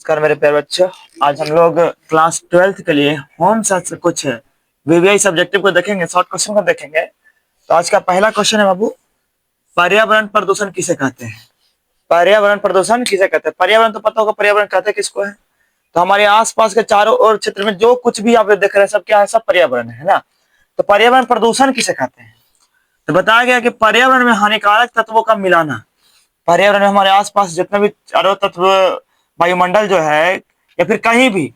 नमस्कार मेरे प्यारे बच्चों। आज हम लोग क्लास 12th के लिए होम साइंस से कुछ वीवीआई सब्जेक्टिव को देखेंगे, शॉर्ट क्वेश्चन को देखेंगे। तो आज का पहला क्वेश्चन है बाबू, पर्यावरण प्रदूषण किसे कहते हैं? पर्यावरण प्रदूषण किसे कहते हैं? पर्यावरण तो पता होगा, पर्यावरण कहते हैं किसको है? तो हमारे आसपास के चारों ओर क्षेत्र में जो कुछ भी आप देख रहे हैं सब क्या है? सब पर्यावरण है ना। तो पर्यावरण प्रदूषण किसे कहते हैं? तो बताया गया कि पर्यावरण में हानिकारक तत्वों का मिलाना। पर्यावरण में हमारे आसपास जितने भी चारों तत्व, वायुमंडल जो है या फिर कहीं भी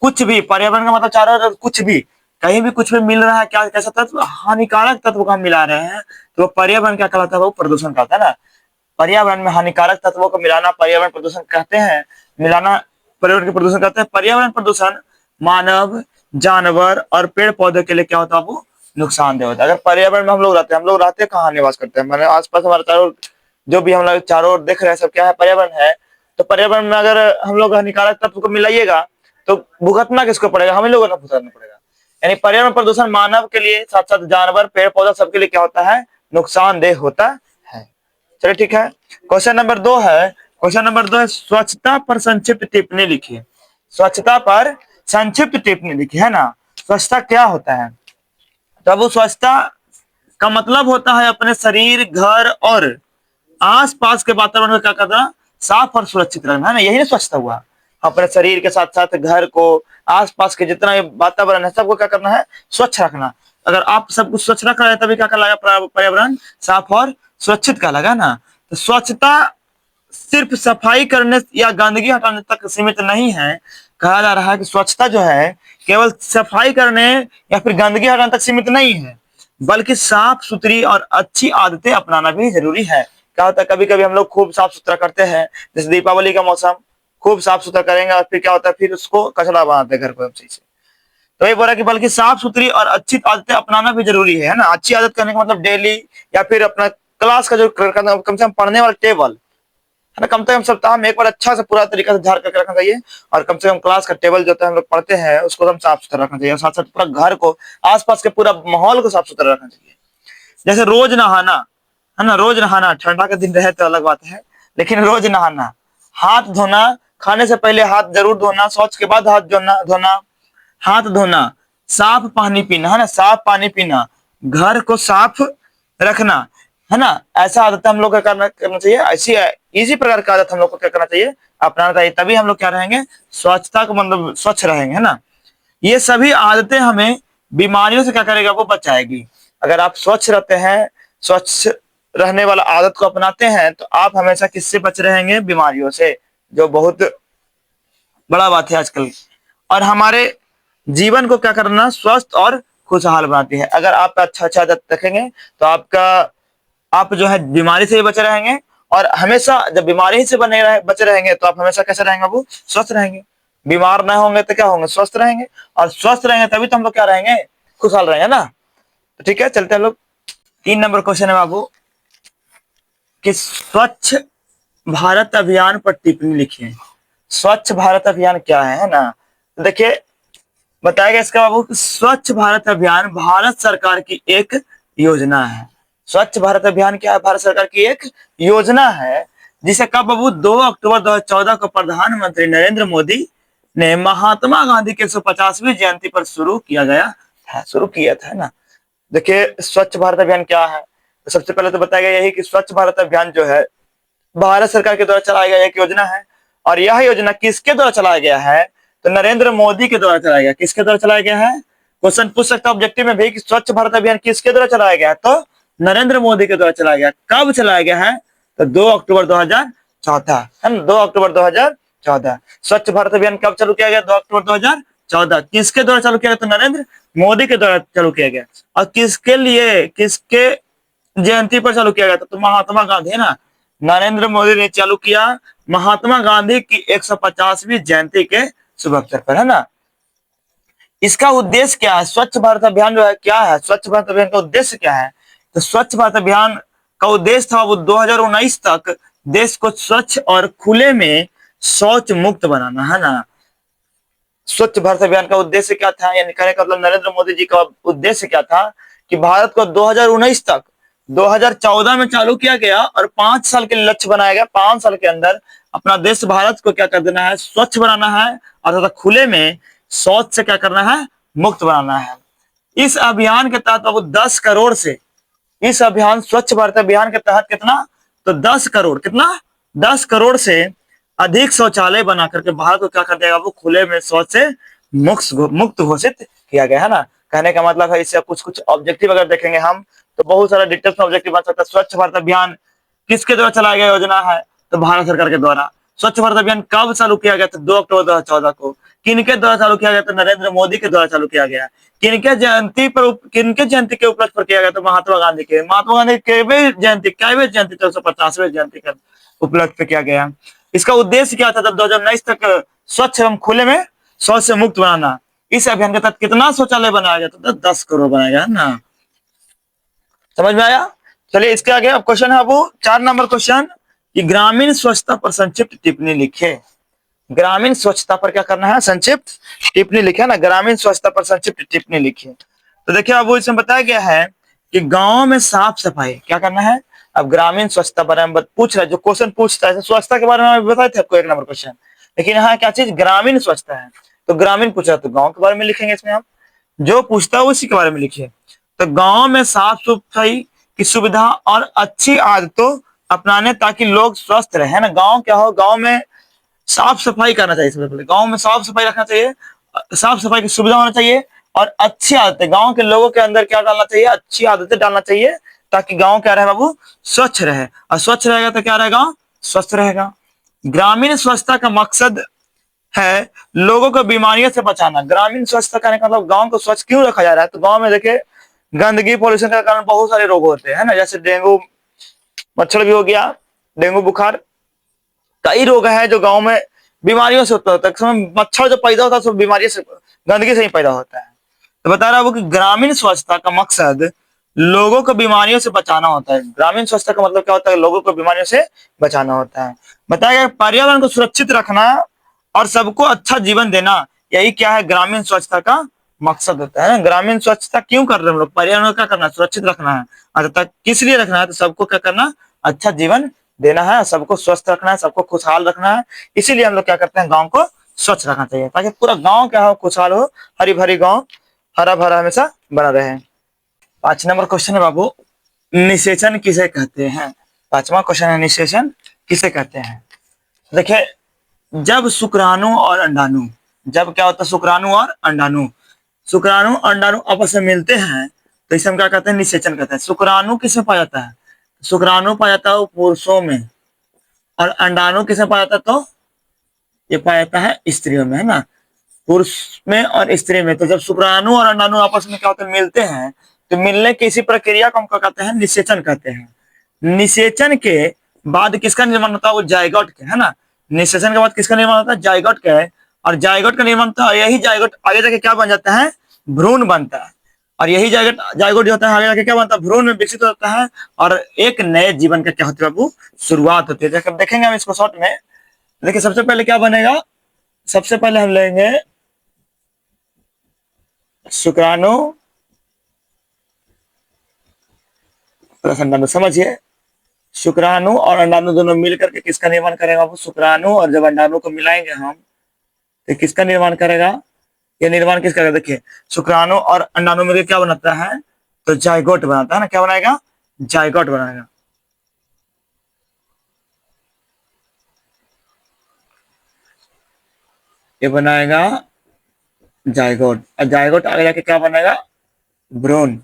कुछ भी, पर्यावरण का मतलब चारों तरफ कुछ भी, कहीं भी कुछ भी मिल रहा है, क्या कैसा तत्व? हानिकारक तत्व का हम मिला रहे हैं, तो वो पर्यावरण क्या कहलाता है? वो प्रदूषण कहता है ना। पर्यावरण में हानिकारक तत्वों को मिलाना पर्यावरण प्रदूषण कहते हैं। मिलाना पर्यावरण के प्रदूषण कहते हैं। पर्यावरण प्रदूषण मानव, जानवर और पेड़ पौधे के लिए क्या होता है? वो नुकसानदेह होता है। अगर पर्यावरण में हम लोग रहते कहाँ, निवास करते हैं? हमारे आसपास हमारे चारों, जो भी हम लोग चारों ओर देख रहे हैं सब क्या है? पर्यावरण है। तो पर्यावरण में अगर हम लोग हानिकारक तत्व को मिलाइएगा तो भुगतना किसको पड़ेगा? हम ही लोगों को भुगतना पड़ेगा। यानी पर्यावरण प्रदूषण मानव के लिए, साथ साथ जानवर, पेड़ पौधा सबके लिए क्या होता है? नुकसानदेह होता है। चलिए ठीक है। क्वेश्चन नंबर 2 है। क्वेश्चन नंबर 2 है, स्वच्छता पर संक्षिप्त टिप्पणी लिखिए। स्वच्छता पर संक्षिप्त टिप्पणी लिखिए, है ना। स्वच्छता क्या होता है? तो अब स्वच्छता का मतलब होता है अपने शरीर, घर और आसपास के वातावरण को क्या करना? साफ और सुरक्षित रखना, है ना। यही ना स्वच्छता हुआ। अपने शरीर के साथ साथ घर को, आसपास के जितना भी वातावरण है सबको क्या करना है? स्वच्छ रखना। अगर आप सब कुछ स्वच्छ रख रहे हैं तभी क्या कहलाएगा? पर्यावरण साफ और सुरक्षित कहलाएगा ना। तो स्वच्छता सिर्फ सफाई करने या गंदगी हटाने तक सीमित नहीं है। कहा जा रहा है कि स्वच्छता जो है केवल सफाई करने या फिर गंदगी हटाने तक सीमित नहीं है, बल्कि साफ सुथरी और अच्छी आदतें अपनाना भी जरूरी है। क्या होता है, कभी कभी हम लोग खूब साफ सुथरा करते हैं, जैसे दीपावली का मौसम, खूब साफ सुथरा करेंगे और फिर क्या होता है? फिर उसको कचरा बनाते हैं घर को सही से। तो ये बोला कि बल्कि साफ सुथरी और अच्छी आदतें अपनाना भी जरूरी है ना। अच्छी आदत करने का मतलब डेली, या फिर अपना क्लास का जो कम से कम पढ़ने वाला टेबल है ना, कम से कम सप्ताह में एक बार अच्छा से पूरा तरीका से झाड़ करके रखना चाहिए। और कम से कम क्लास का टेबल जो होता है हम लोग पढ़ते हैं उसको हम साफ सुथरा रखना चाहिए। और साथ साथ पूरा घर को, आसपास के पूरा माहौल को साफ सुथरा रखना चाहिए। जैसे रोज नहाना, है ना। रोज नहाना, ठंडा के दिन रहे तो अलग बात है, लेकिन रोज नहाना, हाथ धोना, खाने से पहले हाथ जरूर धोना, शौच के बाद हाथ धोना, हाथ धोना, साफ पानी पीना, है ना। साफ पानी पीना, घर को साफ रखना, है ना। ऐसा आदत हम लोग को करना चाहिए। ऐसी इसी प्रकार का आदत हम लोग को क्या करना चाहिए? अपनाना चाहिए। तभी हम लोग क्या रहेंगे? स्वच्छता को मतलब स्वच्छ रहेंगे, है ना। ये सभी आदतें हमें बीमारियों से क्या करेगा? वो बचाएगी। अगर आप स्वच्छ रहते हैं, स्वच्छ रहने वाला आदत को अपनाते हैं तो आप हमेशा किससे बच रहेंगे? बीमारियों से, जो बहुत बड़ा बात है आजकल। और हमारे जीवन को क्या करना? स्वस्थ और खुशहाल बनाती है। अगर आप अच्छा आदत रखेंगे तो आप जो है बीमारी से भी बचे रहेंगे। और हमेशा जब बीमारी से बचे रहेंगे तो आप हमेशा कैसे रहेंगे? वो स्वस्थ रहेंगे। बीमार ना होंगे तो क्या होंगे? स्वस्थ रहेंगे। और स्वस्थ रहेंगे तभी तो हम लोग क्या रहेंगे? खुशहाल रहेंगे ना। तो ठीक है, चलते हैं लोग। 3 नंबर क्वेश्चन है बाबू कि स्वच्छ भारत अभियान पर टिप्पणी लिखिए। स्वच्छ भारत अभियान क्या है ना। तो देखिए, बताया गया इसका बाबू कि स्वच्छ भारत अभियान भारत सरकार की एक योजना है। स्वच्छ भारत अभियान क्या है? भारत सरकार की एक योजना है, जिसे कब बाबू? 2 अक्टूबर 2014 को प्रधानमंत्री नरेंद्र मोदी ने महात्मा गांधी की 150वीं जयंती पर शुरू किया था ना। देखिए, स्वच्छ भारत अभियान क्या है? तो सबसे पहले तो बताया गया यही कि स्वच्छ भारत अभियान जो है भारत सरकार के द्वारा चलाया गया एक योजना है। और यह योजना किसके द्वारा चलाया गया है? तो नरेंद्र मोदी के द्वारा चलाया गया। किसके द्वारा चलाया गया है? क्वेश्चन पूछ सकता है ऑब्जेक्टिव में भी कि स्वच्छ भारत अभियान किसके द्वारा चलाया गया है? तो नरेंद्र मोदी के द्वारा चलाया गया। कब चलाया गया है? तो 2 अक्टूबर 2014, है ना। 2 अक्टूबर 2014 स्वच्छ भारत अभियान कब चालू किया गया? 2 अक्टूबर 2014। किसके द्वारा चालू किया गया? तो नरेंद्र मोदी के द्वारा चालू किया गया। और किसके लिए, किसके जयंती पर चालू किया गया था? तो महात्मा गांधी, है ना। नरेंद्र मोदी ने चालू किया महात्मा गांधी की 150वीं जयंती के शुभ अवसर पर, है ना। इसका उद्देश्य क्या है? स्वच्छ भारत अभियान जो है क्या है? स्वच्छ भारत अभियान का उद्देश्य क्या है? तो स्वच्छ भारत अभियान का उद्देश्य था वो 2019 तक देश को स्वच्छ और खुले में शौच मुक्त बनाना, है ना। स्वच्छ भारत अभियान का उद्देश्य क्या था? यानी कहने का मतलब नरेंद्र मोदी जी का उद्देश्य क्या था कि भारत को 2019 तक, 2014 में चालू किया गया और 5 साल के लक्ष्य बनाया गया। 5 साल के अंदर अपना देश भारत को क्या कर देना है, स्वच्छ बनाना है, और तथा खुले में शौच से क्या करना है, मुक्त बनाना है। इस अभियान के तहत बाबू 10 करोड़ से, इस अभियान स्वच्छ भारत अभियान के तहत कितना, तो 10 करोड़, कितना, 10 करोड़ से अधिक शौचालय बना करके भारत को क्या कर देगा बाबू, खुले में शौच से मुक्त घोषित किया गया है ना। कहने का मतलब है इससे कुछ कुछ ऑब्जेक्टिव अगर देखेंगे हम तो बहुत सारा डिटेल्स में ऑब्जेक्टिव बन सकता है। स्वच्छ भारत अभियान किसके द्वारा चलाया गया योजना है, तो भारत सरकार के द्वारा। स्वच्छ भारत अभियान कब चालू किया गया था, 2 अक्टूबर 2014 को। किनके द्वारा चालू किया गया, तो नरेंद्र मोदी के द्वारा चालू किया गया। किनके जयंती के उपलक्ष्य पर किया गया, तो महात्मा गांधी के। महात्मा गांधी के जयंती, कैवे जयंती, 150वें जयंती का उपलक्ष्य पे किया गया। इसका उद्देश्य क्या था, जब 2019 तक स्वच्छ एवं खुले में शौच से मुक्त बनाना। इस अभियान के तहत कितना शौचालय बनाया गया, तो 10 करोड़ बनाया गया ना। समझ में आया। चलिए इसके आगे अब क्वेश्चन है अब 4 नंबर क्वेश्चन, कि ग्रामीण स्वच्छता पर संक्षिप्त टिप्पणी लिखे। ग्रामीण स्वच्छता पर क्या करना है, संक्षिप्त टिप्पणी लिखे ना। ग्रामीण स्वच्छता पर संक्षिप्त टिप्पणी लिखिए। तो देखिए अब इसमें बताया गया है कि गांव में साफ सफाई क्या करना है। अब ग्रामीण स्वच्छता बारे में पूछ रहा है, जो क्वेश्चन पूछता है स्वच्छता के बारे में बताए थे आपको 1 नंबर क्वेश्चन, लेकिन यहाँ क्या चीज, ग्रामीण स्वच्छता है। तो ग्रामीण पूछा तो गाँव के बारे में लिखेंगे। इसमें आप जो पूछता है उसी के बारे में लिखिए। तो गांव में साफ सफाई की सुविधा और अच्छी आदतों अपनाने ताकि लोग स्वस्थ रहे ना। गांव क्या हो, गांव में साफ सफाई करना चाहिए। सबसे पहले गांव में साफ सफाई रखना चाहिए, साफ सफाई की सुविधा होना चाहिए, और अच्छी आदतें गांव के लोगों के अंदर क्या डालना चाहिए, अच्छी आदतें डालना चाहिए, ताकि गांव क्या रहे बाबू, स्वच्छ रहे। और स्वच्छ रहेगा तो क्या रहेगा, स्वस्थ रहेगा। ग्रामीण स्वच्छता का मकसद है लोगों को बीमारियों से बचाना। ग्रामीण स्वच्छता करने का मतलब गांव को स्वच्छ क्यों रखा जा रहा है, तो गांव में देखिए गंदगी पॉल्यूशन के कारण बहुत सारे रोग होते हैं ना, जैसे डेंगू, मच्छर भी हो गया, डेंगू बुखार, कई रोग है जो गांव में बीमारियों से उत्पन्न होता है। समय मच्छर जो पैदा होता है सब बीमारी से, गंदगी से ही पैदा होता है। तो बता रहा हूं कि ग्रामीण स्वच्छता का मकसद लोगों को बीमारियों से बचाना होता है। ग्रामीण स्वच्छता का मतलब क्या होता है, लोगों को बीमारियों से बचाना होता है। बताया गया पर्यावरण को सुरक्षित रखना और सबको अच्छा जीवन देना, यही क्या है, ग्रामीण स्वच्छता का मकसद होता है। ग्रामीण स्वच्छता क्यों कर रहे हैं हम लोग, पर्यावरण को क्या करना है, सुरक्षित रखना है। अच्छा किस लिए रखना है, तो सबको क्या करना, अच्छा जीवन देना है, सबको स्वस्थ रखना है, सबको खुशहाल रखना है। इसीलिए हम लोग क्या करते हैं, गांव को स्वच्छ रखना चाहिए, ताकि पूरा गांव क्या हो, खुशहाल हो, हरी भरी गांव, हरा भरा हमेशा बना रहे। 5 नंबर क्वेश्चन है बाबू, निषेचन किसे कहते हैं। 5वां क्वेश्चन है, निषेचन किसे कहते हैं। देखिए जब शुक्राणु और अंडाणु, जब क्या होता है, शुक्राणु और अंडाणु, शुक्राणु अंडाणु आपस में मिलते हैं तो इसे हम क्या कहते हैं, निषेचन कहते हैं। शुक्राणु किसमें पाया जाता है, शुक्राणु पाया जाता है पुरुषों में, और अंडाणु किसमें पाया जाता है, तो ये पाया जाता है स्त्रियों में, है ना, पुरुष में और स्त्री में। तो जब शुक्राणु और अंडाणु आपस में क्या होता है, मिलते हैं, तो मिलने की इसी प्रक्रिया को हम क्या कहते हैं, निषेचन कहते हैं। निषेचन के बाद किसका निर्माण होता है, वो जायगोट के, है ना। निषेचन के बाद किसका निर्माण होता है, जायगोट का है। और जायगोट का निर्माण होता है, यही जायगोट आगे जाके क्या बन जाता है, भ्रूण बनता है। और यही जायगोट जायगोट जो होता है आगे जाके क्या बनता है, भ्रूण में विकसित होता है, और एक नए जीवन का क्या होता है बाबू, शुरुआत होती है। जैसे देखेंगे हम इसको शॉर्ट में। देखिए सबसे पहले क्या बनेगा, सबसे पहले हम लेंगे शुक्राणु प्लस अंडाणु। समझिए शुक्राणु और अंडाणु दोनों मिलकर के किसका निर्माण करेगा, वो शुक्राणु, और जब अंडाणु को मिलाएंगे हम तो किसका निर्माण करेगा, ये निर्माण किसका करेगा, देखिए शुक्राणु और अंडाणु मिलकर क्या बनाता है, तो जायगोट बनाता है ना। क्या बनाएगा, जायगोट बनाएगा। ये बनाएगा जायगोट, और जायगोट आगे जाके क्या बनेगा, भ्रूण।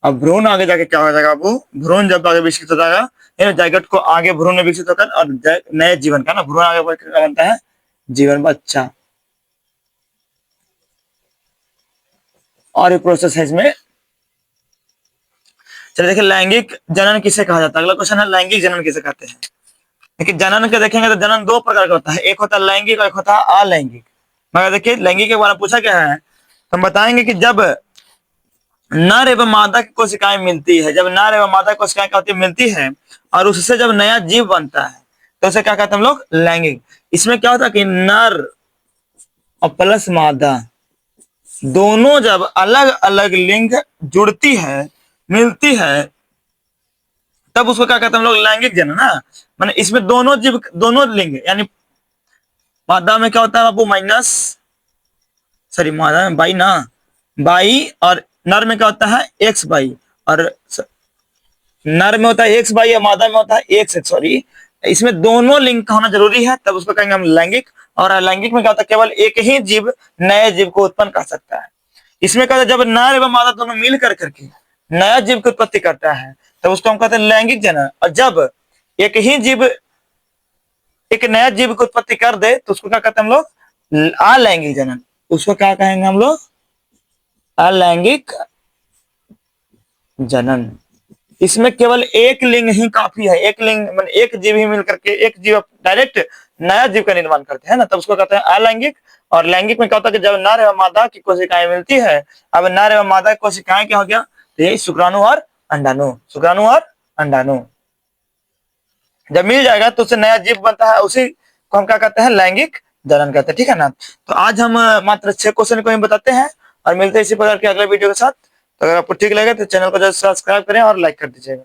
अब भ्रूण आगे जाके क्या हो जाएगा, वो भ्रूण जब आगे विकसित हो जाएगा, जायगोट को आगे भ्रूण में विकसित होकर और नए जीवन का ना, भ्रूण आगे बढ़कर क्या बनता है, जीवन बच्चा। और ये प्रोसेस है इसमें। चलिए देखिए लैंगिक जनन किसे कहा जाता है। अगला क्वेश्चन है, लैंगिक जनन किसे कहते हैं। देखिए जनन के देखेंगे तो जनन 2 प्रकार का होता है, एक होता है लैंगिक और एक होता है अलैंगिक। मगर देखिए लैंगिक के बारे में पूछा क्या है, तो हम बताएंगे कि जब नर एवं मादा की कोशिकाएं मिलती है, जब नर एवं मादा कोशिकाएं क्या होती है, मिलती है, और उससे जब नया जीव बनता है तो उसे क्या कहते हैं हम लोग, लैंगिक। इसमें क्या होता है कि नर और प्लस मादा दोनों जब अलग अलग लिंग जुड़ती है, मिलती है, तब उसको क्या कहते हैं हम लोग, लैंगिक जनन ना। माने इसमें दोनों जीव, दोनों लिंग यानी मादा में क्या होता है बाबू माइनस, सॉरी मादा में बाई ना, बाई, और नर में क्या होता है एक्स बाई, और नर में होता है एक्स बाई और मादा में होता है एक्स एक्स, सॉरी इसमें दोनों लिंग का होना जरूरी है, तब उसको कहेंगे हम लैंगिक। और अलैंगिक में क्या होता है केवल एक ही जीव नए जीव को उत्पन्न कर सकता है। इसमें क्या होता है जब नर एवं मादा दोनों मिल कर करके नया जीव की उत्पत्ति करता है तब उसको हम कहते हैं लैंगिक जनन। और जब एक ही जीव एक नया जीव की उत्पत्ति कर दे तो उसको क्या कहते हैं हम लोग अलैंगिक जनन। उसको क्या कहेंगे हम लोग अलैंगिक जनन। इसमें केवल एक लिंग ही काफी है, एक लिंग मतलब एक जीव ही मिलकर के एक जीव डायरेक्ट नया जीव का निर्माण करते हैं ना, तब उसको कहते हैं अलैंगिक। और लैंगिक में क्या होता है कि जब नर एवं मादा की कोशिकाएं मिलती है, अब नर एवं मादा की कोशिकाएं क्या हो गया, तो यही शुक्राणु और अंडाणु, शुक्राणु और अंडाणु जब मिल जाएगा तो उससे नया जीव बनता है, उसी को हम क्या कहते हैं लैंगिक जनन कहते हैं। ठीक है ना। तो आज हम मात्र 6 क्वेश्चन को ही बताते हैं और मिलते हैं इसी प्रकार के अगले वीडियो के साथ। तो अगर आपको ठीक लगे तो चैनल को जरूर सब्सक्राइब करें और लाइक कर दीजिएगा।